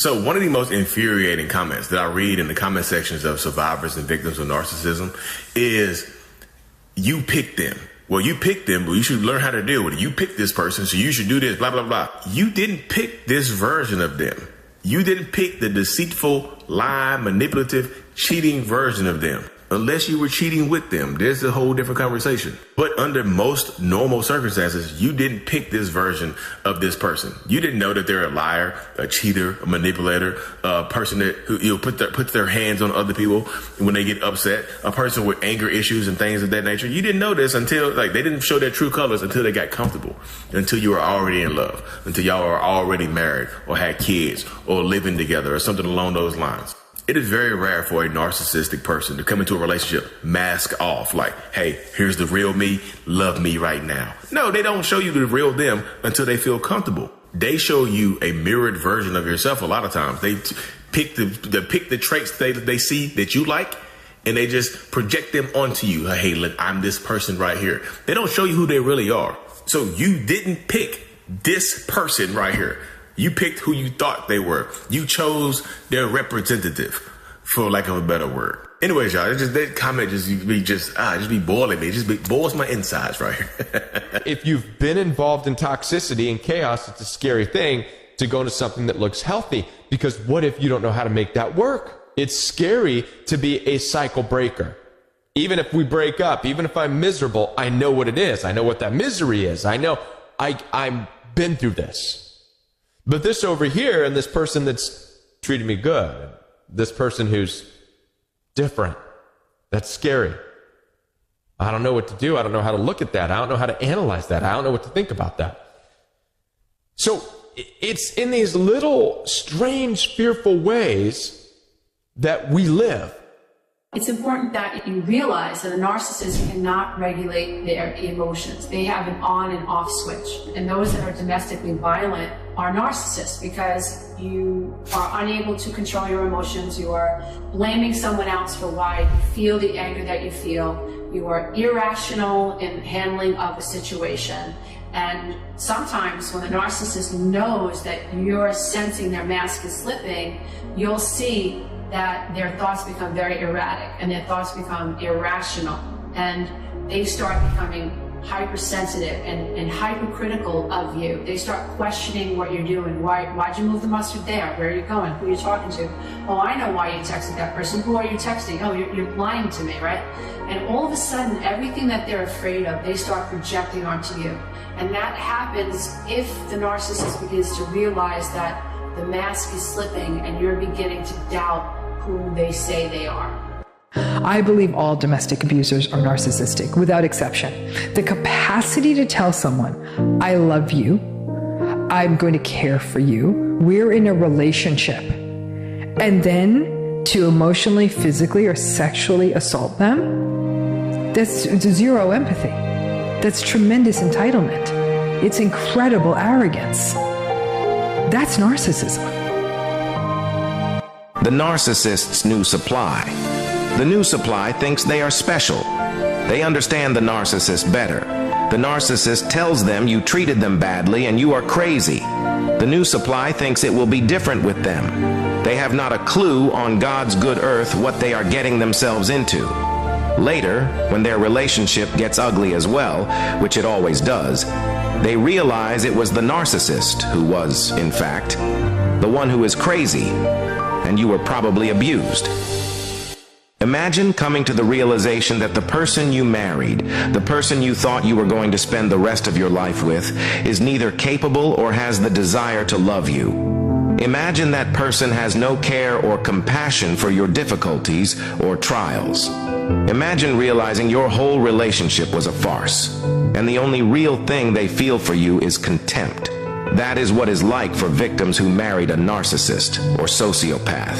So one of the most infuriating comments that I read in the comment sections of survivors and victims of narcissism is, you picked them. Well, you picked them, but you should learn how to deal with it. You picked this person, so you should do this, blah, blah, blah. You didn't pick this version of them. You didn't pick the deceitful, lying, manipulative, cheating version of them. Unless you were cheating with them, there's a whole different conversation. But under most normal circumstances, you didn't pick this version of this person. You didn't know that they're a liar, a cheater, a manipulator, a person that who puts their hands on other people when they get upset, a person with anger issues and things of that nature. You didn't know this until, they didn't show their true colors until they got comfortable, until you were already in love, until y'all were already married or had kids or living together or something along those lines. It is very rare for a narcissistic person to come into a relationship, mask off, like, hey, here's the real me, love me right now. No, they don't show you the real them until they feel comfortable. They show you a mirrored version of yourself a lot of times. They pick the traits they see that you like, and they just project them onto you. Hey, look, I'm this person right here. They don't show you who they really are. So you didn't pick this person right here. You picked who you thought they were. You chose their representative, for lack of a better word. Anyways, y'all, that comment just be boiling me. It just boils my insides right here. If you've been involved in toxicity and chaos, it's a scary thing to go into something that looks healthy, because what if you don't know how to make that work? It's scary to be a cycle breaker. Even if we break up, even if I'm miserable, I know what it is. I know what that misery is. I know I've been through this. But this over here, and this person that's treated me good, this person who's different, that's scary. I don't know what to do. I don't know how to look at that. I don't know how to analyze that. I don't know what to think about that. So it's in these little strange, fearful ways that we live. It's important that you realize that a narcissist cannot regulate their emotions. They have an on and off switch. And those that are domestically violent are narcissists, because you are unable to control your emotions. You are blaming someone else for why you feel the anger that you feel. You are irrational in handling of a situation. And sometimes when the narcissist knows that you're sensing their mask is slipping, you'll see that their thoughts become very erratic and their thoughts become irrational, and they start becoming hypersensitive and hypercritical of you. They start questioning what you're doing. Why'd you move the mustard there? Where are you going? Who are you talking to? Oh, I know why you texted that person. Who are you texting? Oh, you're lying to me, right? And all of a sudden, everything that they're afraid of, they start projecting onto you. And that happens if the narcissist begins to realize that the mask is slipping and you're beginning to doubt who they say they are. I believe all domestic abusers are narcissistic, without exception. The capacity to tell someone, I love you, I'm going to care for you, we're in a relationship, and then to emotionally, physically, or sexually assault them, that's zero empathy. That's tremendous entitlement. It's incredible arrogance. That's narcissism. The narcissist's new supply. The new supply thinks they are special. They understand the narcissist better. The narcissist tells them you treated them badly and you are crazy. The new supply thinks it will be different with them. They have not a clue on God's good earth what they are getting themselves into. Later, when their relationship gets ugly as well, which it always does, they realize it was the narcissist who was, in fact, the one who is crazy, and you were probably abused. Imagine coming to the realization that the person you married, the person you thought you were going to spend the rest of your life with, is neither capable or has the desire to love you. Imagine that person has no care or compassion for your difficulties or trials. Imagine realizing your whole relationship was a farce, and the only real thing they feel for you is contempt. That is what is like for victims who married a narcissist or sociopath.